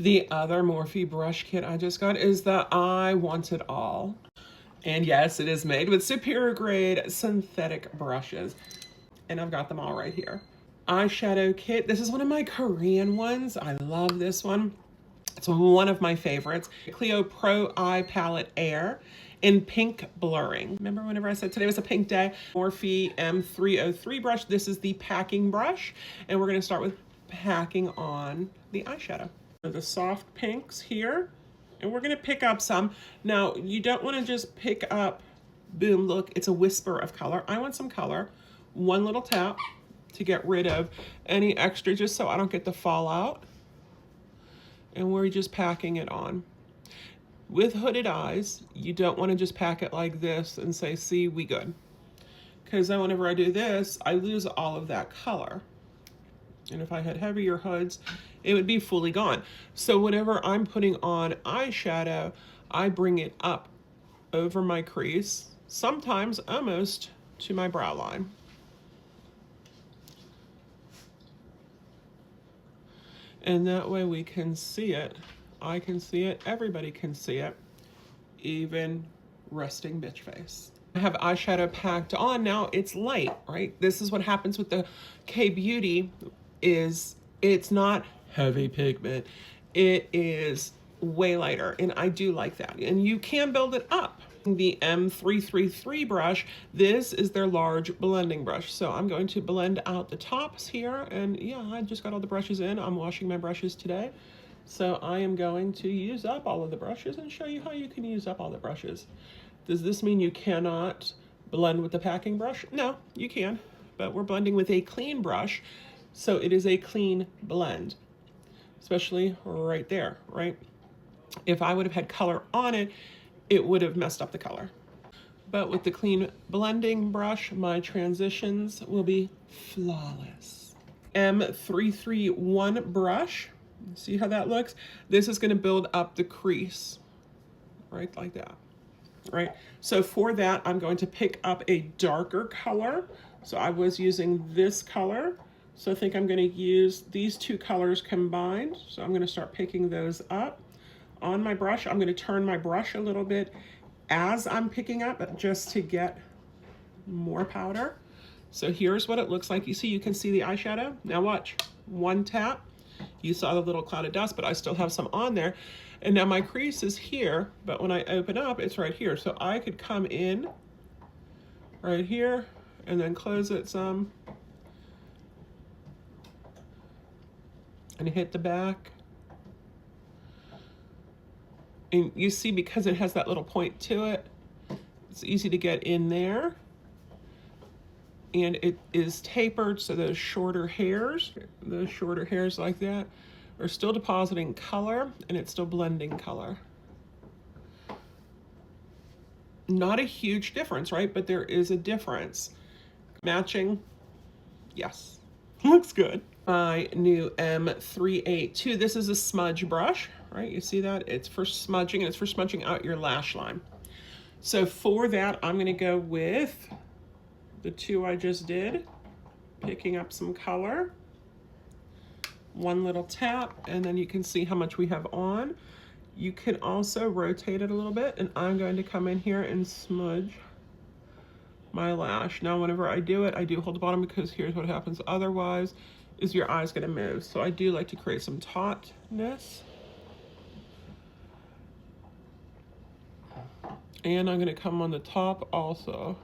The other Morphe brush kit I just got is the I Want It All. And yes, it is made with superior grade synthetic brushes. And I've got them all right here. Eyeshadow kit. This is one of my Korean ones. I love this one. It's one of my favorites. Clio Pro Eye Palette Air in pink blurring. Remember whenever I said today was a pink day? Morphe M303 brush. This is the packing brush. And we're gonna start with packing on the eyeshadow. The soft pinks here. And we're gonna pick up some. Now, you don't wanna just pick up, boom, look, it's a whisper of color. I want some color. One little tap to get rid of any extra, just so I don't get the fallout. And we're just packing it on. With hooded eyes, you don't want to just pack it like this and say, see, we good. Because then whenever I do this, I lose all of that color. And if I had heavier hoods, it would be fully gone. So whenever I'm putting on eyeshadow, I bring it up over my crease, sometimes almost to my brow line. And that way we can see it. I can see it, everybody can see it, even resting bitch face. I have eyeshadow packed on now. It's light, right? This is what happens with the K-Beauty, is it's not heavy pigment. It is way lighter, and I do like that. And you can build it up. The M333 brush, this is their large blending brush. So I'm going to blend out the tops here. And yeah, I just got all the brushes in. I'm washing my brushes today. So I am going to use up all of the brushes and show you how you can use up all the brushes. Does this mean you cannot blend with the packing brush? No, you can, but we're blending with a clean brush. So it is a clean blend, especially right there, right? If I would have had color on it, it would have messed up the color. But with the clean blending brush, my transitions will be flawless. M331 brush, see how that looks? This is gonna build up the crease, right like that, right? So for that, I'm going to pick up a darker color. So I was using this color. So I think I'm gonna use these two colors combined. So I'm gonna start picking those up. On my brush, I'm gonna turn my brush a little bit as I'm picking up, just to get more powder. So here's what it looks like. You see, you can see the eyeshadow. Now watch, one tap. You saw the little cloud of dust, but I still have some on there. And now my crease is here, but when I open up, it's right here. So I could come in right here and then close it some and hit the back. And you see, because it has that little point to it, it's easy to get in there. And it is tapered, so those shorter hairs like that are still depositing color, and it's still blending color. Not a huge difference, right? But there is a difference. Matching, yes, looks good. My new M382, this is a smudge brush, right? You see that? It's for smudging, and it's for smudging out your lash line. So for that, I'm gonna go with the two I just did, picking up some color, one little tap, and then you can see how much we have on. You can also rotate it a little bit, and I'm going to come in here and smudge my lash. Now, whenever I do it, I do hold the bottom, because here's what happens otherwise, is your eye's gonna move. So I do like to create some tautness. And I'm gonna come on the top also.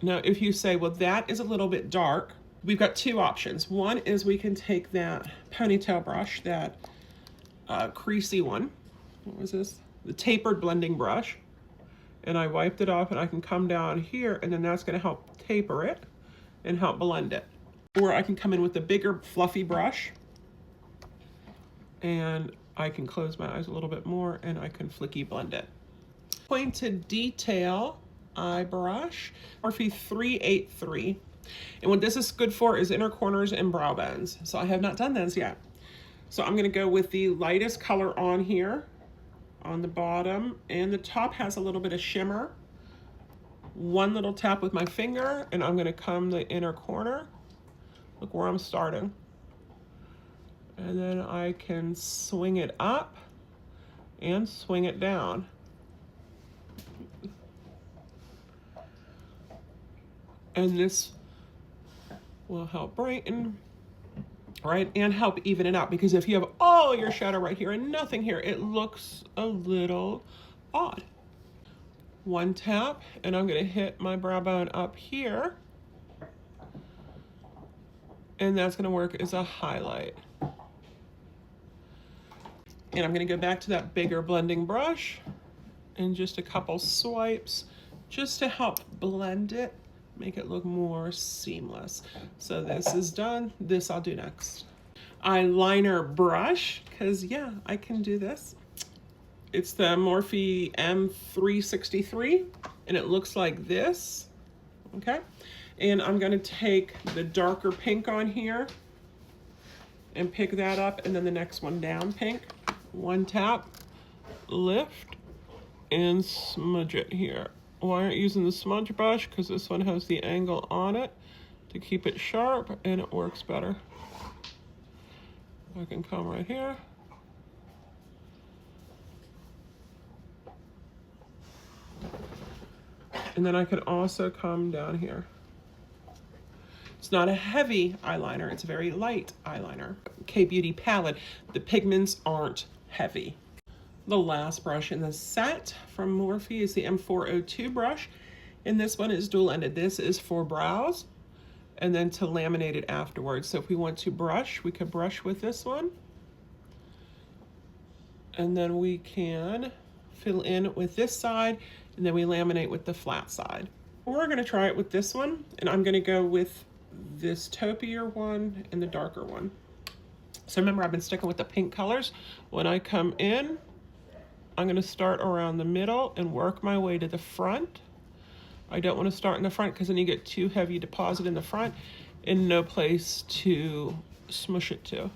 Now, if you say, well, that is a little bit dark, we've got two options. One is we can take that ponytail brush, that creasy one. What was this? The tapered blending brush. And I wiped it off, and I can come down here, and then that's gonna help taper it and help blend it. Or I can come in with the bigger fluffy brush, and I can close my eyes a little bit more, and I can flicky blend it. Pointed detail eye brush, Morphe 383. And what this is good for is inner corners and brow bones. So I have not done those yet. So I'm gonna go with the lightest color on here, on the bottom, and the top has a little bit of shimmer. One little tap with my finger, and I'm gonna come the inner corner. Look where I'm starting. And then I can swing it up and swing it down. And this will help brighten, right? And help even it out, because if you have all your shadow right here and nothing here, it looks a little odd. One tap, and I'm gonna hit my brow bone up here. And that's gonna work as a highlight. And I'm gonna go back to that bigger blending brush and just a couple swipes just to help blend it, make it look more seamless. So this is done. This I'll do next. Eyeliner brush, because yeah, I can do this. It's the Morphe M363, and it looks like this, okay? And I'm gonna take the darker pink on here and pick that up, and then the next one down pink. One tap, lift, and smudge it here. Why aren't you using the smudge brush? Because this one has the angle on it to keep it sharp, and it works better. I can come right here. And then I can also come down here. It's not a heavy eyeliner, it's a very light eyeliner. K-Beauty palette, the pigments aren't heavy. The last brush in the set from Morphe is the M402 brush, and this one is dual-ended. This is for brows and then to laminate it afterwards. So if we want to brush, we could brush with this one, and then we can fill in with this side, and then we laminate with the flat side. We're gonna try it with this one, and I'm gonna go with this taupier one and the darker one. So remember, I've been sticking with the pink colors. When I come in, I'm gonna start around the middle and work my way to the front. I don't wanna start in the front because then you get too heavy deposit in the front and no place to smush it to.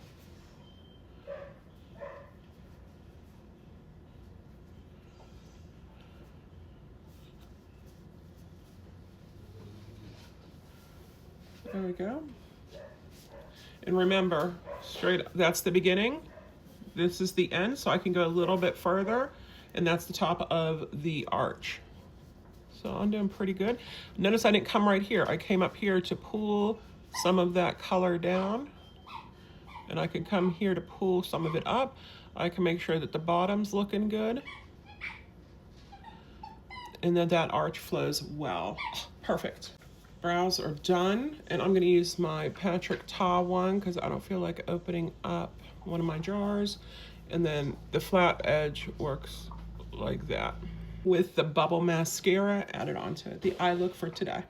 There we go. And remember, straight, that's the beginning. This is the end, so I can go a little bit further, and that's the top of the arch. So I'm doing pretty good. Notice I didn't come right here. I came up here to pull some of that color down, and I can come here to pull some of it up. I can make sure that the bottom's looking good, and then that arch flows well. Perfect. Brows are done, and I'm gonna use my Patrick Ta one because I don't feel like opening up one of my jars, and then the flat edge works like that. With the bubble mascara added onto it, the eye look for today.